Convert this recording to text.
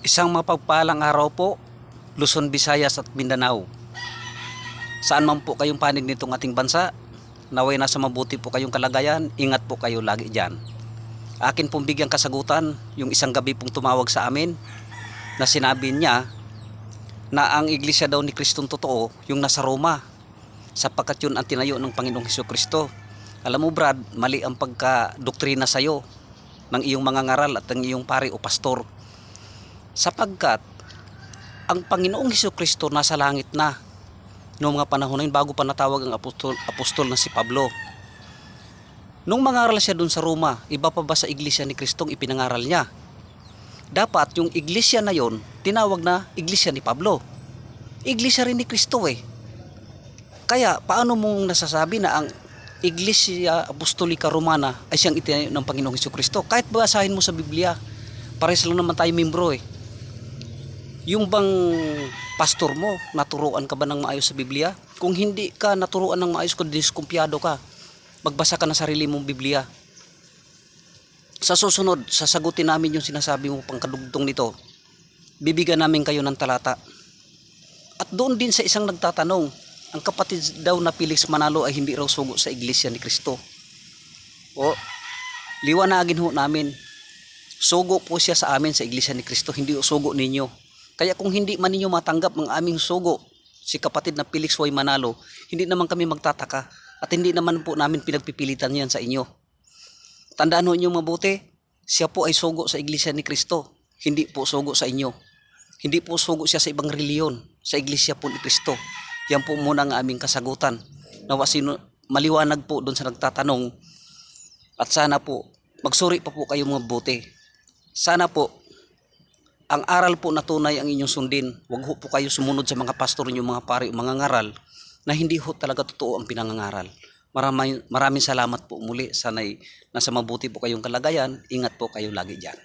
Isang mapagpalang araw po, Luzon, Visayas at Mindanao. Saan man po kayong panig nitong ating bansa, naway nasa mabuti po kayong kalagayan, ingat po kayo lagi dyan. Akin pong bigyang kasagutan, yung isang gabi pong tumawag sa amin, na sinabi niya na ang iglesia daw ni Kristong totoo, yung nasa Roma, sapagkat yun ang tinayo ng Panginoong Hesukristo. Alam mo Brad, mali ang pagka-doktrina sa'yo ng iyong mga ngaral at ng iyong pari o pastor. Sapagkat ang Panginoong Hesukristo nasa langit na noong mga panahon na yun, bago pa natawag ang apostol na si Pablo. Nung mangaral siya dun sa Roma, iba pa ba sa iglesia ni Kristong ipinangaral niya? Dapat yung iglesia na yon tinawag na iglesia ni Pablo. Iglesia rin ni Kristo eh. Kaya paano mong nasasabi na ang Iglesia Apostolika Romana ay siyang itinayo ng Panginoong Hesukristo? Kahit basahin mo sa Biblia, parehas lang naman tayo membro eh. Yung bang pastor mo, naturuan ka ba ng maayos sa Biblia? Kung hindi ka naturuan ng maayos, kung diskumpiyado ka, magbasa ka ng sarili mong Biblia. Sa susunod, sasagutin namin yung sinasabi mo pang kadugtong nito. Bibigyan namin kayo ng talata. At doon din sa isang nagtatanong, ang kapatid daw na Felix Manalo ay hindi raw sugo sa iglesia ni Kristo. O, liwanagin ho namin. Sugo po siya sa amin sa iglesia ni Kristo, hindi sugo ninyo. Kaya kung hindi man ninyo matanggap ang aming sugo, si kapatid na Felix Y. Manalo, hindi naman kami magtataka at hindi naman po namin pinagpipilitan yan sa inyo. Tandaan ho inyo mabuti, siya po ay sugo sa iglesia ni Kristo, hindi po sugo sa inyo. Hindi po sugo siya sa ibang reliyon, sa iglesia po ni Kristo. Yan po muna ang aming kasagutan. Nawa maliwanag po doon sa nagtatanong at sana po magsuri pa po kayo mabuti. Sana po ang aral po na tunay ang inyong sundin. Huwag ho po kayo sumunod sa mga pastor niyo, mga pari, mga ngaral na hindi ho talaga totoo ang pinangangaral. Maraming salamat po muli. Sana'y nasa mabuti po kayong kalagayan. Ingat po kayo lagi dyan.